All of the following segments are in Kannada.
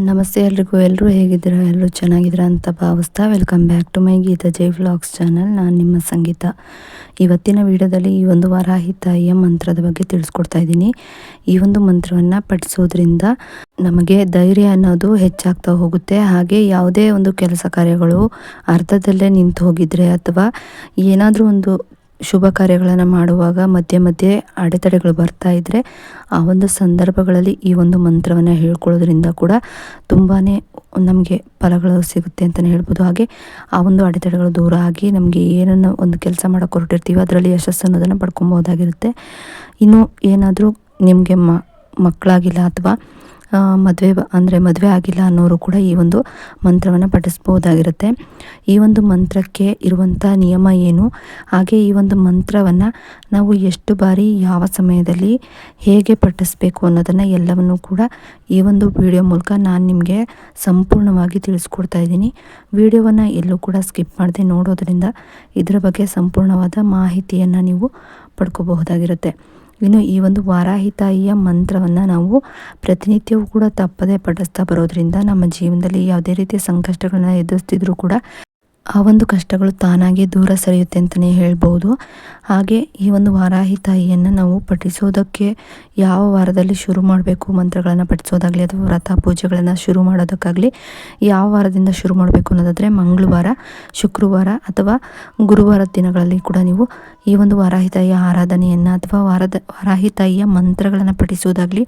ನಮಸ್ತೆ ಎಲ್ರಿಗೂ. ಎಲ್ಲರೂ ಹೇಗಿದ್ದೀರಾ? ಎಲ್ಲರೂ ಚೆನ್ನಾಗಿದ್ದೀರಾ ಅಂತ ಭಾವಿಸ್ತಾ welcome back to my Geetha Jai vlogs channel. ನಾನು ನಿಮ್ಮ ಸಂಗೀತ. ಇವತ್ತಿನ ವಿಡಿಯೋದಲ್ಲಿ ಈ ಒಂದು ವರಾಹಿ ತಾಯಿಯ ಮಂತ್ರದ ಬಗ್ಗೆ ತಿಳಿಸ್ಕೊಡ್ತಾ ಇದ್ದೀನಿ. ಈ ಒಂದು ಮಂತ್ರವನ್ನು ಪಠಿಸೋದ್ರಿಂದ ನಮಗೆ ಧೈರ್ಯ ಅನ್ನೋದು ಹೆಚ್ಚಾಗ್ತಾ ಹೋಗುತ್ತೆ. ಹಾಗೆ ಯಾವುದೇ ಒಂದು ಕೆಲಸ ಕಾರ್ಯಗಳು ಅರ್ಧದಲ್ಲೇ ನಿಂತು ಹೋಗಿದ್ರೆ ಅಥವಾ ಏನಾದರೂ ಒಂದು ಶುಭ ಕಾರ್ಯಗಳನ್ನು ಮಾಡುವಾಗ ಮಧ್ಯೆ ಮಧ್ಯೆ ಅಡೆತಡೆಗಳು ಬರ್ತಾ ಇದ್ದರೆ ಆ ಒಂದು ಸಂದರ್ಭಗಳಲ್ಲಿ ಈ ಒಂದು ಮಂತ್ರವನ್ನು ಹೇಳ್ಕೊಳ್ಳೋದ್ರಿಂದ ಕೂಡ ತುಂಬಾ ನಮಗೆ ಫಲಗಳು ಸಿಗುತ್ತೆ ಅಂತಲೇ ಹೇಳ್ಬೋದು. ಹಾಗೆ ಆ ಒಂದು ಅಡೆತಡೆಗಳು ದೂರ ಆಗಿ ನಮಗೆ ಏನನ್ನು ಒಂದು ಕೆಲಸ ಮಾಡೋಕ್ಕೆ ಹೊರಟಿರ್ತೀವಿ ಅದರಲ್ಲಿ ಯಶಸ್ಸು ಅನ್ನೋದನ್ನು ಪಡ್ಕೊಬೋದಾಗಿರುತ್ತೆ. ಇನ್ನು ಏನಾದರೂ ನಿಮಗೆ ಮಕ್ಕಳಾಗಿಲ್ಲ ಅಥವಾ ಮದುವೆ ಆಗಿಲ್ಲ ಅನ್ನೋರು ಕೂಡ ಈ ಒಂದು ಮಂತ್ರವನ್ನು ಪಠಿಸ್ಬೋದಾಗಿರುತ್ತೆ. ಈ ಒಂದು ಮಂತ್ರಕ್ಕೆ ಇರುವಂಥ ನಿಯಮ ಏನು, ಹಾಗೆ ಈ ಒಂದು ಮಂತ್ರವನ್ನು ನಾವು ಎಷ್ಟು ಬಾರಿ ಯಾವ ಸಮಯದಲ್ಲಿ ಹೇಗೆ ಪಠಿಸ್ಬೇಕು ಅನ್ನೋದನ್ನು ಎಲ್ಲವನ್ನು ಕೂಡ ಈ ಒಂದು ವಿಡಿಯೋ ಮೂಲಕ ನಾನು ನಿಮಗೆ ಸಂಪೂರ್ಣವಾಗಿ ತಿಳಿಸ್ಕೊಡ್ತಾ ಇದ್ದೀನಿ. ವಿಡಿಯೋವನ್ನು ಎಲ್ಲೂ ಕೂಡ ಸ್ಕಿಪ್ ಮಾಡದೆ ನೋಡೋದ್ರಿಂದ ಇದರ ಬಗ್ಗೆ ಸಂಪೂರ್ಣವಾದ ಮಾಹಿತಿಯನ್ನು ನೀವು ಪಡ್ಕೋಬಹುದಾಗಿರುತ್ತೆ. ಇನ್ನು ಈ ಒಂದು ವಾರಾಹಿ ತಾಯಿಯ ಮಂತ್ರವನ್ನು ನಾವು ಪ್ರತಿನಿತ್ಯವೂ ಕೂಡ ತಪ್ಪದೇ ಪಠಿಸ್ತಾ ಬರೋದ್ರಿಂದ ನಮ್ಮ ಜೀವನದಲ್ಲಿ ಯಾವುದೇ ರೀತಿಯ ಸಂಕಷ್ಟಗಳನ್ನ ಎದುರಿಸ್ತಿದ್ರೂ ಕೂಡ ಆ ಒಂದು ಕಷ್ಟಗಳು ತಾನಾಗಿ ದೂರ ಸರಿಯುತ್ತೆ ಅಂತಲೇ ಹೇಳ್ಬೋದು. ಹಾಗೆ ಈ ಒಂದು ವಾರಾಹಿ ತಾಯಿಯನ್ನು ನಾವು ಪಠಿಸೋದಕ್ಕೆ ಯಾವ ವಾರದಲ್ಲಿ ಶುರು ಮಾಡಬೇಕು, ಮಂತ್ರಗಳನ್ನು ಪಠಿಸೋದಾಗಲಿ ಅಥವಾ ವ್ರತ ಪೂಜೆಗಳನ್ನು ಶುರು ಮಾಡೋದಕ್ಕಾಗಲಿ ಯಾವ ವಾರದಿಂದ ಶುರು ಮಾಡಬೇಕು ಅನ್ನೋದಾದರೆ ಮಂಗಳವಾರ, ಶುಕ್ರವಾರ ಅಥವಾ ಗುರುವಾರದ ದಿನಗಳಲ್ಲಿ ಕೂಡ ನೀವು ಈ ಒಂದು ವಾರಾಹಿ ತಾಯಿಯ ಆರಾಧನೆಯನ್ನು ಅಥವಾ ವಾರಾಹಿ ತಾಯಿಯ ಮಂತ್ರಗಳನ್ನು ಪಠಿಸೋದಾಗಲಿ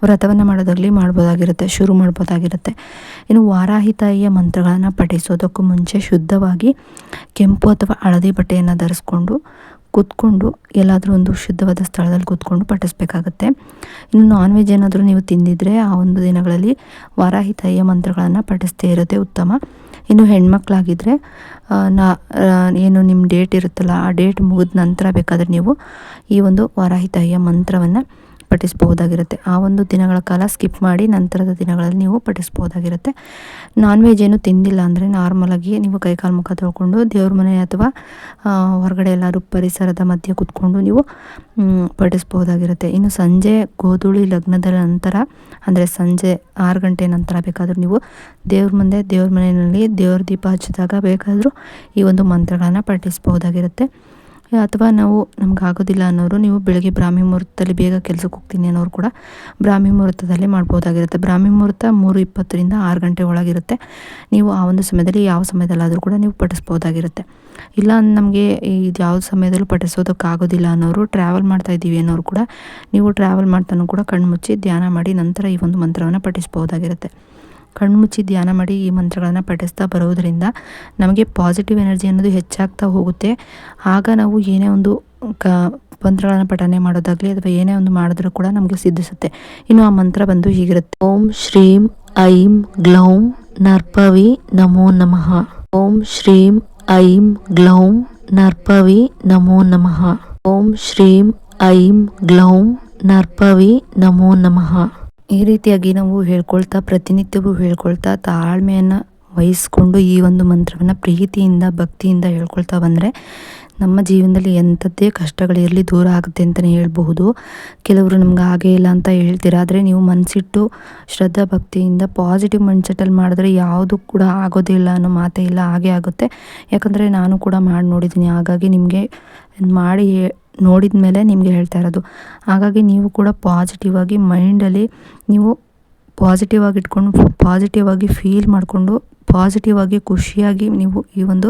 ವ್ರತವನ್ನು ಮಾಡೋದಾಗಲಿ ಮಾಡ್ಬೋದಾಗಿರುತ್ತೆ, ಶುರು ಮಾಡ್ಬೋದಾಗಿರುತ್ತೆ. ಇನ್ನು ವಾರಾಹಿ ತಾಯಿಯ ಮಂತ್ರಗಳನ್ನು ಪಠಿಸೋದಕ್ಕೂ ಮುಂಚೆ ಶುದ್ಧವಾಗಿ ಕೆಂಪು ಅಥವಾ ಹಳದಿ ಬಟ್ಟೆಯನ್ನು ಧರಿಸ್ಕೊಂಡು ಕೂತ್ಕೊಂಡು ಎಲ್ಲಾದರೂ ಒಂದು ಶುದ್ಧವಾದ ಸ್ಥಳದಲ್ಲಿ ಕೂತ್ಕೊಂಡು ಪಠಿಸ್ಬೇಕಾಗತ್ತೆ. ಇನ್ನು ನಾನ್ ವೆಜ್ ಏನಾದರೂ ನೀವು ತಿಂದಿದ್ರೆ ಆ ಒಂದು ದಿನಗಳಲ್ಲಿ ವಾರಾಹಿ ತಾಯಿಯ ಮಂತ್ರಗಳನ್ನು ಪಠಿಸ್ತೇ ಇರೋದೇ ಉತ್ತಮ. ಇನ್ನು ಹೆಣ್ಮಕ್ಳಾಗಿದ್ದರೆ ಏನು ನಿಮ್ಮ ಡೇಟ್ ಇರುತ್ತಲ್ಲ ಆ ಡೇಟ್ ಮುಗಿದ ನಂತರ ಬೇಕಾದರೆ ನೀವು ಈ ಒಂದು ವಾರಾಹಿ ತಾಯಿಯ ಮಂತ್ರವನ್ನು ಪಠಿಸ್ಬಹುದಾಗಿರುತ್ತೆ. ಆ ಒಂದು ದಿನಗಳ ಕಾಲ ಸ್ಕಿಪ್ ಮಾಡಿ ನಂತರದ ದಿನಗಳಲ್ಲಿ ನೀವು ಪಠಿಸ್ಬೋದಾಗಿರುತ್ತೆ. ನಾನ್ ವೆಜ್ ಏನು ತಿಂದಿಲ್ಲ ಅಂದರೆ ನಾರ್ಮಲಾಗಿ ನೀವು ಕೈಕಾಲು ಮುಖ ತೊಳ್ಕೊಂಡು ದೇವ್ರ ಮನೆ ಅಥವಾ ಹೊರಗಡೆ ಎಲ್ಲರೂ ಪರಿಸರದ ಮಧ್ಯೆ ಕೂತ್ಕೊಂಡು ನೀವು ಪಠಿಸ್ಬೋದಾಗಿರುತ್ತೆ. ಇನ್ನು ಸಂಜೆ ಗೋಧೂಳಿ ಲಗ್ನದ ನಂತರ ಅಂದರೆ ಸಂಜೆ 6 ಗಂಟೆ ನಂತರ ಬೇಕಾದರೂ ನೀವು ದೇವ್ರ ಮನೆಯಲ್ಲಿ ದೇವ್ರ ದೀಪ ಹಚ್ಚಿದಾಗ ಬೇಕಾದರೂ ಈ ಒಂದು ಮಂತ್ರಗಳನ್ನು ಪಠಿಸ್ಬೋದಾಗಿರುತ್ತೆ. ಅಥವಾ ನಮ್ಗೆ ಆಗೋದಿಲ್ಲ ಅನ್ನೋರು ನೀವು ಬೆಳಗ್ಗೆ ಬ್ರಾಹ್ಮಿ ಮುಹೂರ್ತದಲ್ಲಿ ಬೇಗ ಕೆಲಸಕ್ಕೆ ಹೋಗ್ತೀನಿ ಅನ್ನೋರು ಕೂಡ ಬ್ರಾಹ್ಮಿ ಮುಹೂರ್ತದಲ್ಲೇ ಮಾಡ್ಬೋದಾಗಿರುತ್ತೆ. ಬ್ರಾಹ್ಮಿ ಮುಹೂರ್ತ 3:20ರಿಂದ 6 ಗಂಟೆ ಒಳಗಿರುತ್ತೆ. ನೀವು ಆ ಒಂದು ಸಮಯದಲ್ಲಿ ಯಾವ ಸಮಯದಲ್ಲಾದರೂ ಕೂಡ ನೀವು ಪಠಿಸ್ಬೋದಾಗಿರುತ್ತೆ. ಇಲ್ಲ ನಮಗೆ ಇದು ಯಾವ ಸಮಯದಲ್ಲೂ ಪಠಿಸೋದಕ್ಕಾಗೋದಿಲ್ಲ ಅನ್ನೋರು ಟ್ರಾವೆಲ್ ಮಾಡ್ತಾ ಇದ್ದೀವಿ ಅನ್ನೋರು ಕೂಡ ನೀವು ಟ್ರಾವೆಲ್ ಮಾಡ್ತಾನೂ ಕೂಡ ಕಣ್ಣು ಮುಚ್ಚಿ ಧ್ಯಾನ ಮಾಡಿ ನಂತರ ಈ ಒಂದು ಮಂತ್ರವನ್ನು ಪಠಿಸ್ಬೋದಾಗಿರುತ್ತೆ. ಕಣ್ಮುಚ್ಚಿ ಧ್ಯಾನ ಮಾಡಿ ಈ ಮಂತ್ರಗಳನ್ನು ಪಠಿಸ್ತಾ ಬರೋದರಿಂದ ನಮಗೆ ಪಾಸಿಟಿವ್ ಎನರ್ಜಿ ಅನ್ನೋದು ಹೆಚ್ಚಾಗ್ತಾ ಹೋಗುತ್ತೆ. ಆಗ ನಾವು ಏನೇ ಒಂದು ಮಂತ್ರಗಳನ್ನು ಪಠನೆ ಮಾಡೋದಾಗಲಿ ಅಥವಾ ಏನೇ ಒಂದು ಮಾಡಿದ್ರೂ ಕೂಡ ನಮಗೆ ಸಿದ್ಧಿಸುತ್ತೆ. ಇನ್ನು ಆ ಮಂತ್ರ ಬಂದು ಹೀಗಿರುತ್ತೆ: ಓಂ ಶ್ರೀಂ ಐಂ ಗ್ಲೌಂ ನರ್ಪವಿ ನಮೋ ನಮಃ. ಓಂ ಶ್ರೀಂ ಐಂ ಗ್ಲೌಂ ನರ್ಪವಿ ನಮೋ ನಮಃ. ಓಂ ಶ್ರೀಂ ಐಂ ಗ್ಲೌಂ ನರ್ಪವಿ ನಮೋ ನಮಃ. ಈ ರೀತಿಯಾಗಿ ನಾವು ಪ್ರತಿನಿತ್ಯವೂ ಹೇಳ್ಕೊಳ್ತಾ ತಾಳ್ಮೆಯನ್ನು ವಹಿಸ್ಕೊಂಡು ಈ ಒಂದು ಮಂತ್ರವನ್ನು ಪ್ರೀತಿಯಿಂದ ಭಕ್ತಿಯಿಂದ ಹೇಳ್ಕೊಳ್ತಾ ಬಂದರೆ ನಮ್ಮ ಜೀವನದಲ್ಲಿ ಎಂಥದ್ದೇ ಕಷ್ಟಗಳಿರಲಿ ದೂರ ಆಗುತ್ತೆ ಅಂತಲೇ ಹೇಳ್ಬಹುದು. ಕೆಲವರು ನಮ್ಗೆ ಆಗೇ ಇಲ್ಲ ಅಂತ ಹೇಳ್ತೀರಾ, ಆದರೆ ನೀವು ಮನಸ್ಸಿಟ್ಟು ಶ್ರದ್ಧಾ ಭಕ್ತಿಯಿಂದ ಪಾಸಿಟಿವ್ ಮೈಂಡ್ಸೆಟ್ಟಲ್ಲಿ ಮಾಡಿದ್ರೆ ಯಾವುದು ಕೂಡ ಆಗೋದಿಲ್ಲ ಅನ್ನೋ ಮಾತೇ ಇಲ್ಲ, ಹಾಗೇ ಆಗುತ್ತೆ. ಯಾಕಂದರೆ ನಾನು ಕೂಡ ಮಾಡಿ ನೋಡಿದ್ದೀನಿ, ಹಾಗಾಗಿ ನಿಮಗೆ ಮಾಡಿ ನೋಡಿದ ಮೇಲೆ ನಿಮಗೆ ಹೇಳ್ತಾ ಇರೋದು. ಹಾಗಾಗಿ ನೀವು ಕೂಡ ಪಾಸಿಟಿವ್ ಆಗಿ ಮೈಂಡಲ್ಲಿ ನೀವು ಪಾಸಿಟಿವ್ ಆಗಿ ಇಟ್ಕೊಂಡು ಪಾಸಿಟಿವ್ ಆಗಿ ಫೀಲ್ ಮಾಡಿಕೊಂಡು ಪಾಸಿಟಿವ್ ಆಗಿ ಖುಷಿಯಾಗಿ ನೀವು ಈ ಒಂದು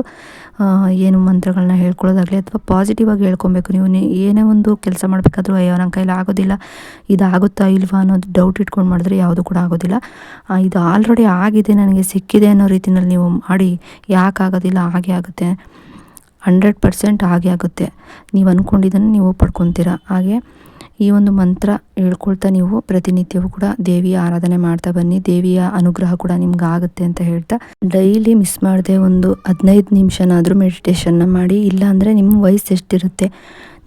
ಏನು ಮಂತ್ರಗಳನ್ನ ಹೇಳ್ಕೊಳ್ಳೋದಾಗಲಿ ಅಥವಾ ಪಾಸಿಟಿವ್ ಆಗಿ ಹೇಳ್ಕೊಬೇಕು. ನೀವು ಏನೇ ಒಂದು ಕೆಲಸ ಮಾಡಬೇಕಾದ್ರೂ ಅಯ್ಯೋ ನನ್ನ ಕೈಲಿ ಆಗೋದಿಲ್ಲ, ಇದಾಗುತ್ತಾ ಇಲ್ವಾ ಅನ್ನೋದು ಡೌಟ್ ಇಟ್ಕೊಂಡು ಮಾಡಿದ್ರೆ ಯಾವುದು ಕೂಡ ಆಗೋದಿಲ್ಲ. ಇದು ಆಲ್ರೆಡಿ ಆಗಿದೆ, ನನಗೆ ಸಿಕ್ಕಿದೆ ಅನ್ನೋ ರೀತಿಯಲ್ಲಿ ನೀವು ಮಾಡಿ ಯಾಕೆ ಆಗೋದಿಲ್ಲ, ಹಾಗೆ ಆಗುತ್ತೆ, 100% ಹಾಗೆ ಆಗುತ್ತೆ. ನೀವು ಅಂದ್ಕೊಂಡಿದ್ದನ್ನು ನೀವು ಪಡ್ಕೊತೀರ. ಹಾಗೆ ಈ ಒಂದು ಮಂತ್ರ ಹೇಳ್ಕೊಳ್ತಾ ನೀವು ಪ್ರತಿನಿತ್ಯವೂ ಕೂಡ ದೇವಿಯ ಆರಾಧನೆ ಮಾಡ್ತಾ ಬನ್ನಿ. ದೇವಿಯ ಅನುಗ್ರಹ ಕೂಡ ನಿಮ್ಗೆ ಆಗುತ್ತೆ ಅಂತ ಹೇಳ್ತಾ ಡೈಲಿ ಮಿಸ್ ಮಾಡದೆ ಒಂದು 15 ನಿಮಿಷನಾದರೂ ಮೆಡಿಟೇಷನ್ನ ಮಾಡಿ. ಇಲ್ಲಾಂದರೆ ನಿಮ್ಮ ವಯಸ್ಸು ಎಷ್ಟಿರುತ್ತೆ,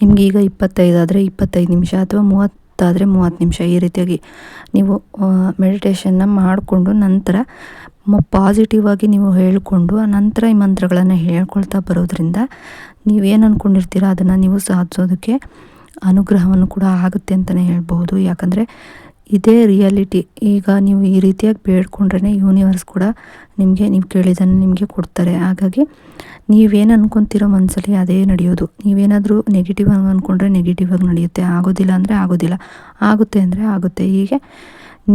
ನಿಮ್ಗೆ ಈಗ 25 ಆದರೆ 25 ನಿಮಿಷ ಅಥವಾ 30 ಆದರೆ 30 ನಿಮಿಷ ಈ ರೀತಿಯಾಗಿ ನೀವು ಮೆಡಿಟೇಷನ್ನ ಮಾಡಿಕೊಂಡು ನಂತರ ಪಾಸಿಟಿವ್ ಆಗಿ ನೀವು ಹೇಳಿಕೊಂಡು ನಂತರ ಈ ಮಂತ್ರಗಳನ್ನು ಹೇಳ್ಕೊಳ್ತಾ ಬರೋದ್ರಿಂದ ನೀವೇನು ಅಂದ್ಕೊಂಡಿರ್ತೀರ ಅದನ್ನು ನೀವು ಸಾಧಿಸೋದಕ್ಕೆ ಅನುಗ್ರಹವನ್ನು ಕೂಡ ಆಗುತ್ತೆ ಅಂತಲೇ ಹೇಳ್ಬೋದು. ಯಾಕಂದರೆ ಇದೇ ರಿಯಾಲಿಟಿ. ಈಗ ನೀವು ಈ ರೀತಿಯಾಗಿ ಬೇಡ್ಕೊಂಡ್ರೆ ಯೂನಿವರ್ಸ್ ಕೂಡ ನಿಮಗೆ ನೀವು ಕೇಳಿದ್ದನ್ನು ನಿಮಗೆ ಕೊಡ್ತಾರೆ. ಹಾಗಾಗಿ ನೀವೇನು ಅಂದ್ಕೊತಿರೋ ಮನಸ್ಸಲ್ಲಿ ಅದೇ ನಡೆಯೋದು. ನೀವೇನಾದರೂ ನೆಗೆಟಿವ್ ಆಗಿ ಅಂದ್ಕೊಂಡ್ರೆ ನೆಗೆಟಿವ್ ಆಗಿ ನಡೆಯುತ್ತೆ. ಆಗೋದಿಲ್ಲ ಅಂದರೆ ಆಗೋದಿಲ್ಲ, ಆಗುತ್ತೆ ಅಂದರೆ ಆಗುತ್ತೆ. ಹೀಗೆ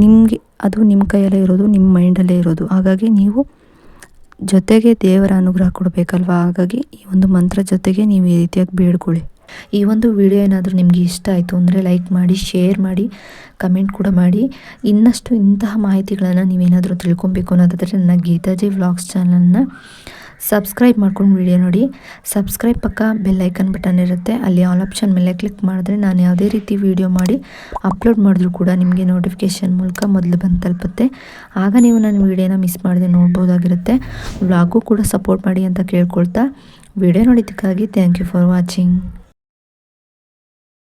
ನಿಮಗೆ ಅದು ನಿಮ್ಮ ಕೈಯಲ್ಲೇ ಇರೋದು, ನಿಮ್ಮ ಮೈಂಡಲ್ಲೇ ಇರೋದು. ಹಾಗಾಗಿ ನೀವು ಜೊತೆಗೆ ದೇವರ ಅನುಗ್ರಹ ಕೊಡಬೇಕಲ್ವ. ಹಾಗಾಗಿ ಈ ಒಂದು ಮಂತ್ರ ಜೊತೆಗೆ ನೀವು ಈ ರೀತಿಯಾಗಿ ಬೇಡ್ಕೊಳ್ಳಿ. ಈ ಒಂದು ವಿಡಿಯೋ ಏನಾದರೂ ನಿಮಗೆ ಇಷ್ಟ ಆಯಿತು ಅಂದರೆ ಲೈಕ್ ಮಾಡಿ, ಶೇರ್ ಮಾಡಿ, ಕಮೆಂಟ್ ಕೂಡ ಮಾಡಿ. ಇನ್ನಷ್ಟು ಇಂತಹ ಮಾಹಿತಿಗಳನ್ನು ನೀವೇನಾದರೂ ತಿಳ್ಕೊಬೇಕು ಅನ್ನೋದಾದರೆ ನನ್ನ ಗೀತಾಜಿ ವ್ಲಾಗ್ಸ್ ಚಾನಲ್ನ ಸಬ್ಸ್ಕ್ರೈಬ್ ಮಾಡ್ಕೊಂಡು ವಿಡಿಯೋ ನೋಡಿ. ಸಬ್ಸ್ಕ್ರೈಬ್ ಪಕ್ಕ ಬೆಲ್ ಐಕನ್ ಬಟನ್ ಇರುತ್ತೆ, ಅಲ್ಲಿ ಆಲ್ ಆಪ್ಷನ್ ಮೇಲೆ ಕ್ಲಿಕ್ ಮಾಡಿದ್ರೆ ನಾನು ಯಾವುದೇ ರೀತಿ ವಿಡಿಯೋ ಮಾಡಿ ಅಪ್ಲೋಡ್ ಮಾಡಿದ್ರೂ ಕೂಡ ನಿಮಗೆ ನೋಟಿಫಿಕೇಷನ್ ಮೂಲಕ ಮೊದಲು ಬಂದು ತಲುಪುತ್ತೆ. ಆಗ ನೀವು ನನ್ನ ವಿಡಿಯೋನ ಮಿಸ್ ಮಾಡದೆ ನೋಡ್ಬೋದಾಗಿರುತ್ತೆ. ವ್ಲಾಗು ಕೂಡ ಸಪೋರ್ಟ್ ಮಾಡಿ ಅಂತ ಕೇಳ್ಕೊಳ್ತಾ ವಿಡಿಯೋ ನೋಡಿದ್ದಕ್ಕಾಗಿ ಥ್ಯಾಂಕ್ ಯು ಫಾರ್ ವಾಚಿಂಗ್.